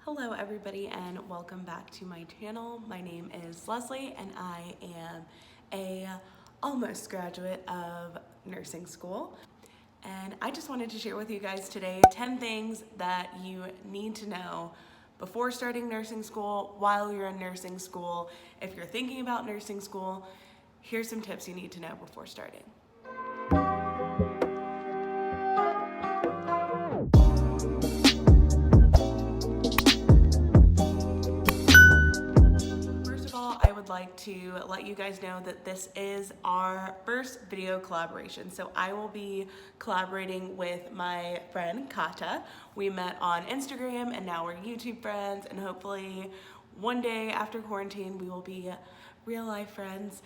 Hello everybody and welcome back to my channel. My name is Leslie and I am a almost graduate of nursing school. And I just wanted to share with you guys today 10 things that you need to know before starting nursing school, while you're in nursing school. If you're thinking about nursing school, here's some tips you need to know before starting. I would like to let you guys know that this is our first video collaboration. So I will be collaborating with my friend Kata. We met on Instagram and now we're YouTube friends, and hopefully one day after quarantine we will be real life friends.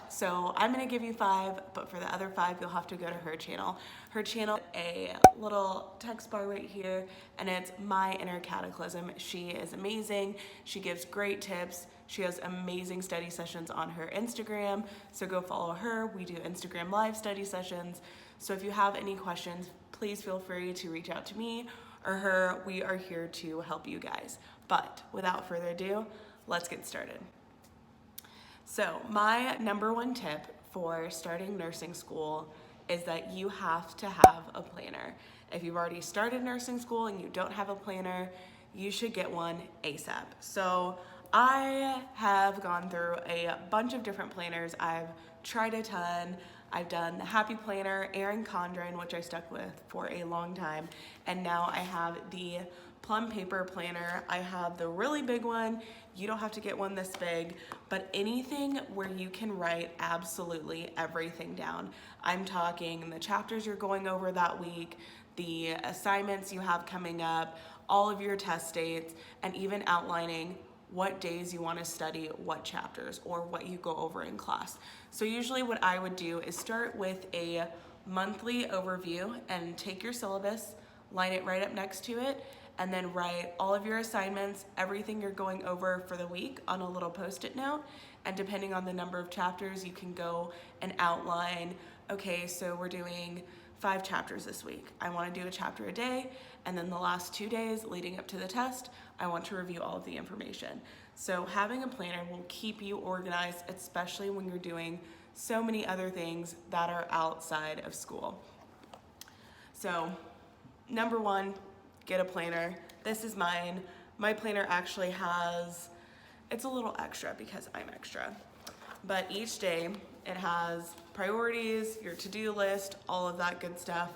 So I'm gonna give you 5, but for the other 5, you'll have to go to her channel. Her channel, a little text bar right here, and it's My Inner Cataclysm. She is amazing. She gives great tips. She has amazing study sessions on her Instagram, so go follow her. We do Instagram live study sessions. So if you have any questions, please feel free to reach out to me or her. We are here to help you guys. But without further ado, let's get started. So my number 1 tip for starting nursing school is that you have to have a planner. If you've already started nursing school and you don't have a planner, you should get one ASAP. So I have gone through a bunch of different planners. I've tried a ton. I've done the Happy Planner, Erin Condren, which I stuck with for a long time. And now I have the Plum paper planner. I have the really big one. You don't have to get one this big, but anything where you can write absolutely everything down. I'm talking the chapters you're going over that week, the assignments you have coming up, all of your test dates, and even outlining what days you want to study what chapters or what you go over in class. So usually what I would do is start with a monthly overview and take your syllabus, line it right up next to it, and then write all of your assignments, everything you're going over for the week on a little post-it note. And depending on the number of chapters, you can go and outline, okay, so we're doing 5 chapters this week. I want to do a chapter a day, and then the last 2 days leading up to the test, I want to review all of the information. So having a planner will keep you organized, especially when you're doing so many other things that are outside of school. So number 1, get a planner. This is mine. My planner actually has, it's a little extra because I'm extra, but each day it has priorities, your to-do list, all of that good stuff.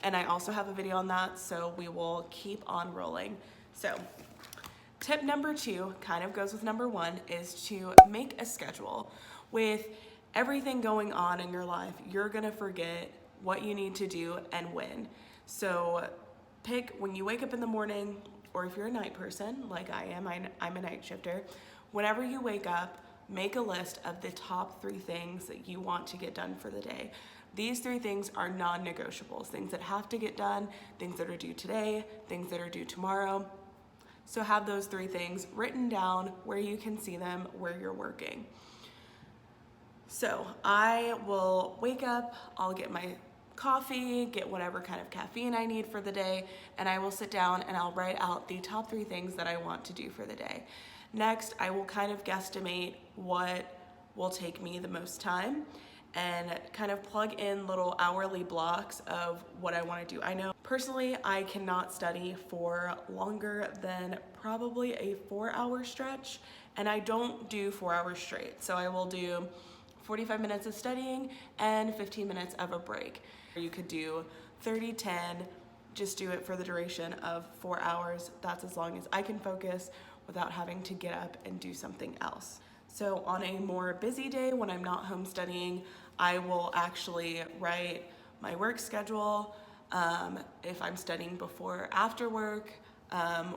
And I also have a video on that, so we will keep on rolling. So tip number 2 kind of goes with number 1, is to make a schedule. With everything going on in your life, you're gonna forget what you need to do and when. So pick when you wake up in the morning, or if you're a night person like I am, I'm a night shifter. Whenever you wake up, make a list of the top 3 things that you want to get done for the day. These 3 things are non-negotiables, things that have to get done, things that are due today, things that are due tomorrow. So have those 3 things written down where you can see them where you're working. So I will wake up, I'll get my coffee, get whatever kind of caffeine I need for the day, and I will sit down and I'll write out the top 3 things that I want to do for the day. Next, I will kind of guesstimate what will take me the most time and kind of plug in little hourly blocks of what I want to do. I know personally I cannot study for longer than probably a 4-hour stretch, and I don't do 4 hours straight. So I will do 45 minutes of studying and 15 minutes of a break. You could do 30-10, just do it for the duration of 4 hours. That's as long as I can focus without having to get up and do something else. So on a more busy day when I'm not home studying, I will actually write my work schedule, if I'm studying before or after work,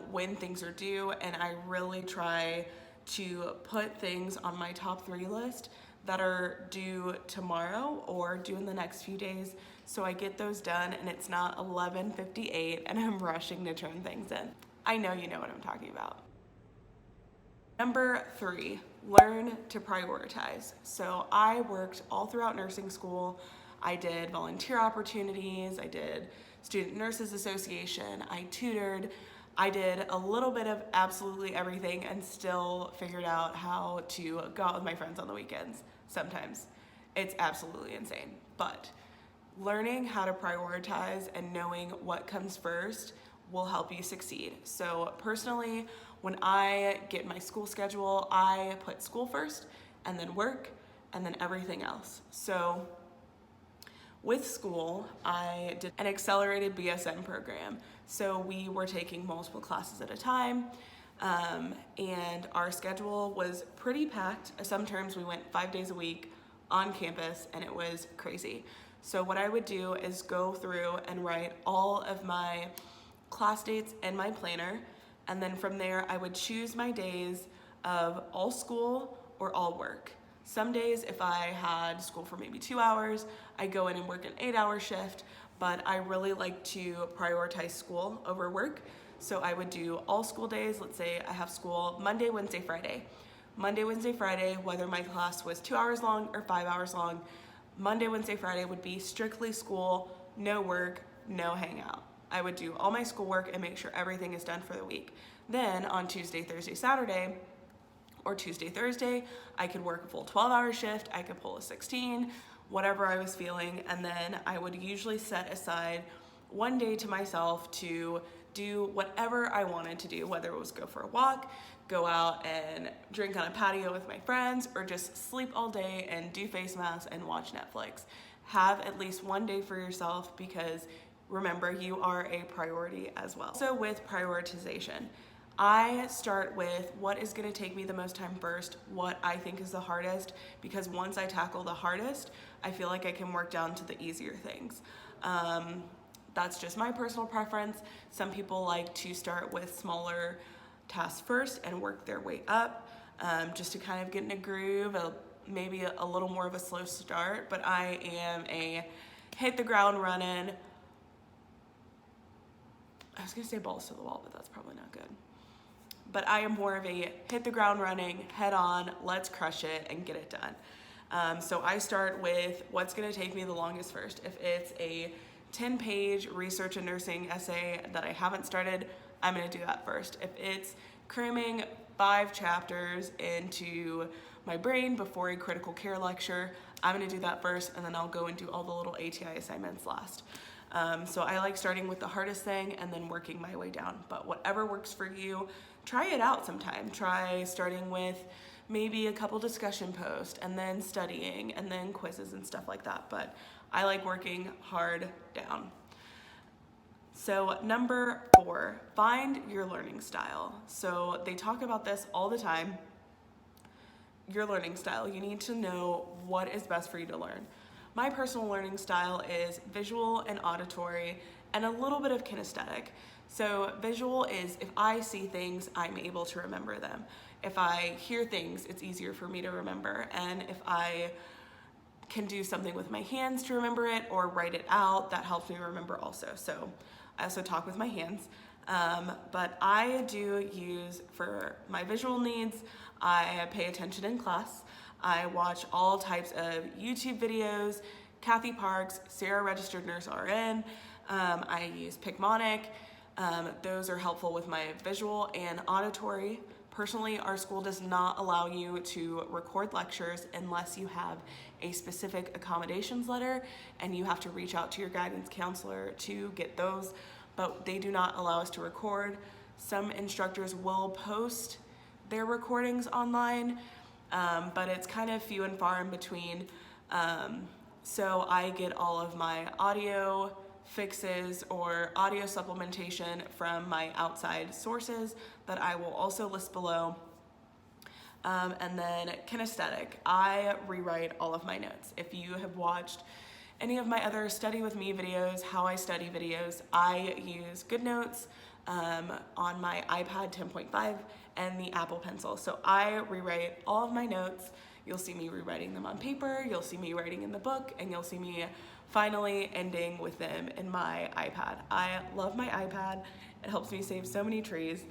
when things are due, and I really try to put things on my top 3 list that are due tomorrow or due in the next few days, so I get those done and it's not 11:58 and I'm rushing to turn things in. I know you know what I'm talking about. Number 3, learn to prioritize. So I worked all throughout nursing school. I did volunteer opportunities, I did Student Nurses Association, I tutored, I did a little bit of absolutely everything and still figured out how to go out with my friends on the weekends sometimes. It's absolutely insane. But learning how to prioritize and knowing what comes first will help you succeed. So personally, when I get my school schedule, I put school first and then work and then everything else. So with school, I did an accelerated BSN program. So we were taking multiple classes at a time, and our schedule was pretty packed. Some terms we went 5 days a week on campus, and it was crazy. So what I would do is go through and write all of my class dates in my planner, and then from there I would choose my days of all school or all work. Some days, if I had school for maybe 2 hours, I'd go in and work an 8-hour shift, but I really like to prioritize school over work. So I would do all school days. Let's say I have school Monday, Wednesday, Friday. Monday, Wednesday, Friday, whether my class was 2 hours long or 5 hours long, Monday, Wednesday, Friday would be strictly school, no work, no hangout. I would do all my schoolwork and make sure everything is done for the week. Then on Tuesday, Thursday, Saturday, or Tuesday, Thursday, I could work a full 12-hour shift, I could pull a 16, whatever I was feeling, and then I would usually set aside one day to myself to do whatever I wanted to do, whether it was go for a walk, go out and drink on a patio with my friends, or just sleep all day and do face masks and watch Netflix. Have at least one day for yourself, because remember, you are a priority as well. So with prioritization, I start with what is going to take me the most time first, what I think is the hardest, because once I tackle the hardest, I feel like I can work down to the easier things. That's just my personal preference. Some people like to start with smaller tasks first and work their way up, just to kind of get in a groove, maybe a little more of a slow start, but I am a hit the ground running. I was going to say balls to the wall, but that's probably not good. But I am more of a hit the ground running, head on, let's crush it and get it done. So I start with what's gonna take me the longest first. If it's a 10-page research and nursing essay that I haven't started, I'm gonna do that first. If it's cramming 5 chapters into my brain before a critical care lecture, I'm gonna do that first, and then I'll go and do all the little ATI assignments last. So I like starting with the hardest thing and then working my way down. But whatever works for you, try it out sometime. Try starting with maybe a couple discussion posts and then studying and then quizzes and stuff like that. But I like working hard down. So number 4, find your learning style. So they talk about this all the time. Your learning style. You need to know what is best for you to learn. My personal learning style is visual and auditory and a little bit of kinesthetic. So visual is if I see things, I'm able to remember them. If I hear things, it's easier for me to remember. And if I can do something with my hands to remember it or write it out, that helps me remember also. So I also talk with my hands. But I do use, for my visual needs, I pay attention in class. I watch all types of YouTube videos, Kathy Parks, Sarah Registered Nurse RN. I use Picmonic. Those are helpful with my visual and auditory. Personally, our school does not allow you to record lectures unless you have a specific accommodations letter, and you have to reach out to your guidance counselor to get those, but they do not allow us to record. Some instructors will post their recordings online, but it's kind of few and far in between. So I get all of my audio fixes or audio supplementation from my outside sources that I will also list below. And then kinesthetic, I rewrite all of my notes. If you have watched any of my other study with me videos, how I study videos, I use GoodNotes on my iPad 10.5 and the Apple Pencil. So I rewrite all of my notes. You'll see me rewriting them on paper, you'll see me writing in the book, and you'll see me finally ending with them in my iPad. I love my iPad. It helps me save so many trees,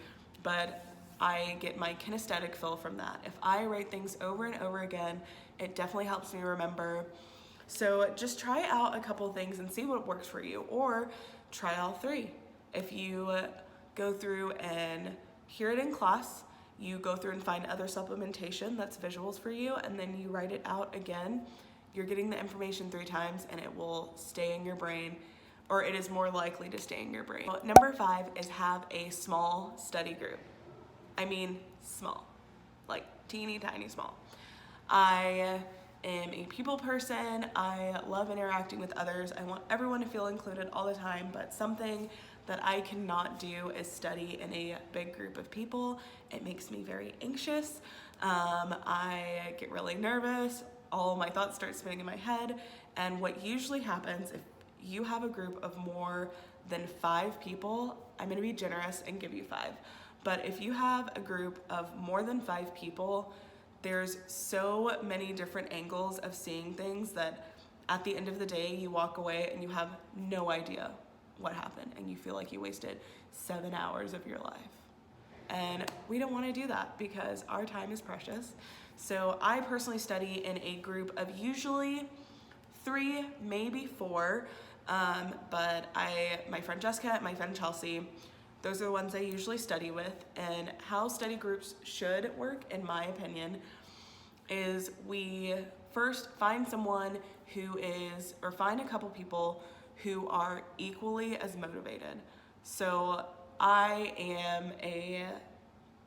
but I get my kinesthetic fill from that. If I write things over and over again, it definitely helps me remember. So just try out a couple things and see what works for you, or try all 3. If you go through and hear it in class. You go through and find other supplementation that's visuals for you, and then you write it out again. You're getting the information 3 times and it will stay in your brain, or it is more likely to stay in your brain. Number 5 is have a small study group. I mean small, like teeny tiny small. I am a people person. I love interacting with others. I want everyone to feel included all the time, but something that I cannot do is study in a big group of people. It makes me very anxious. I get really nervous. All my thoughts start spinning in my head. And what usually happens if you have a group of more than 5 people, I'm gonna be generous and give you 5. But if you have a group of more than 5 people, there's so many different angles of seeing things that at the end of the day, you walk away and you have no idea what happened and you feel like you wasted 7 hours of your life. And we don't want to do that because our time is precious. So I personally study in a group of usually 3, maybe 4, but my friend Jessica, my friend Chelsea, those are the ones I usually study with. And how study groups should work, in my opinion, is we first find someone who is, or find a couple people who are equally as motivated. So I am a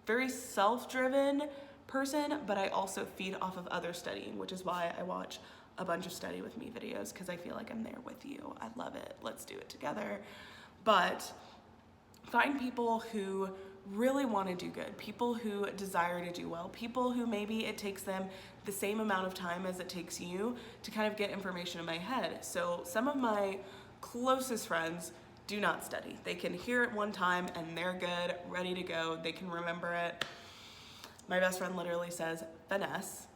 very self-driven person, but I also feed off of other studying, which is why I watch a bunch of study with me videos, because I feel like I'm there with you. I love it. Let's do it together. But find people who really want to do good, people who desire to do well, people who maybe it takes them the same amount of time as it takes you to kind of get information in my head. So some of my closest friends do not study. They can hear it one time and they're good, ready to go. They can remember it. My best friend literally says finesse.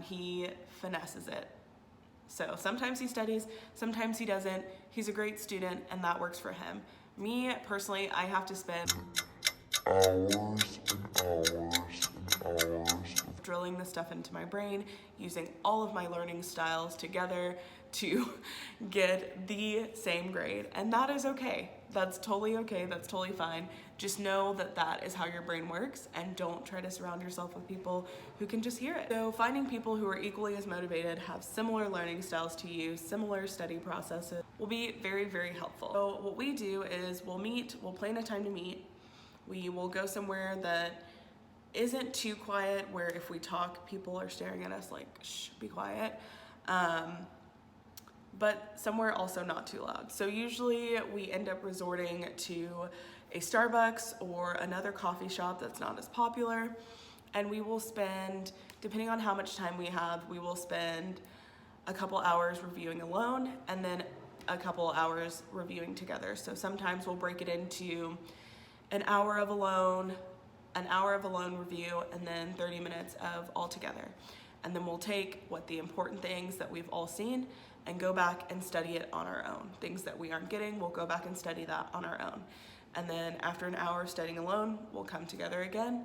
He finesses it. So sometimes he studies, sometimes he doesn't. He's a great student and that works for him. Me personally, I have to spend hours and hours and hours drilling this stuff into my brain, using all of my learning styles together to get the same grade. And that is okay. That's totally okay. That's totally fine. Just know that that is how your brain works, and don't try to surround yourself with people who can just hear it. So finding people who are equally as motivated, have similar learning styles to you, similar study processes, will be very, very helpful. So what we do is we'll plan a time to meet. We will go somewhere that isn't too quiet, where if we talk, people are staring at us like, shh, be quiet. But somewhere also not too loud. So usually we end up resorting to a Starbucks or another coffee shop that's not as popular. And we will spend, depending on how much time we have, we will spend a couple hours reviewing alone and then a couple hours reviewing together. So sometimes we'll break it into an hour of alone review, and then 30 minutes of all together. And then we'll take what the important things that we've all seen and go back and study it on our own. Things that we aren't getting, we'll go back and study that on our own. And then after an hour studying alone, we'll come together again.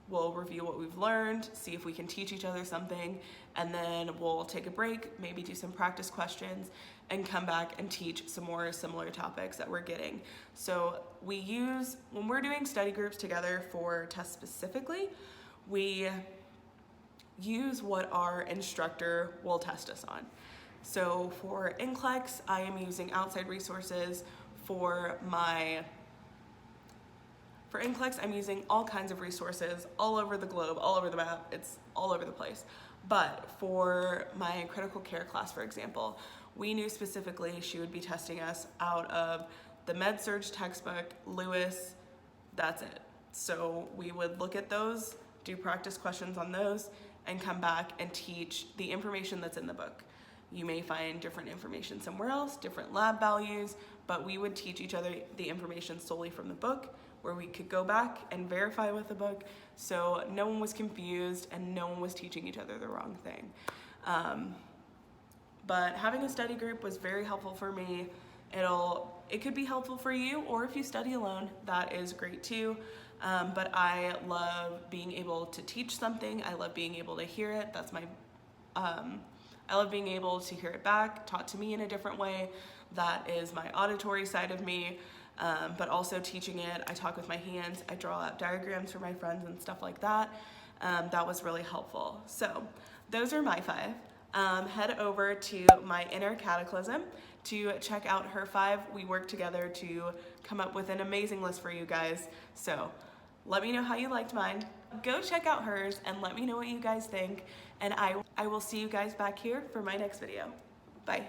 We'll review what we've learned, see if we can teach each other something, and then we'll take a break, maybe do some practice questions, and come back and teach some more similar topics that we're getting. So when we're doing study groups together for tests specifically, we use what our instructor will test us on. So for NCLEX, I am using outside resources. For NCLEX, I'm using all kinds of resources all over the globe, all over the map. It's all over the place. But for my critical care class, for example, we knew specifically she would be testing us out of the Med-Surg textbook, Lewis, that's it. So we would look at those, do practice questions on those, and come back and teach the information that's in the book. You may find different information somewhere else, different lab values, but we would teach each other the information solely from the book, where we could go back and verify with the book, so no one was confused and no one was teaching each other the wrong thing. But having a study group was very helpful for me. It could be helpful for you, or if you study alone, that is great too. But I love being able to teach something. I love being able to hear it. I love being able to hear it back, taught to me in a different way. That is my auditory side of me. but also teaching it. I talk with my hands, I draw out diagrams for my friends and stuff like that. That was really helpful. So those are my 5. Head over to my inner cataclysm to check out her 5. We worked together to come up with an amazing list for you guys. So let me know how you liked mine. Go check out hers and let me know what you guys think. And I will see you guys back here for my next video. Bye.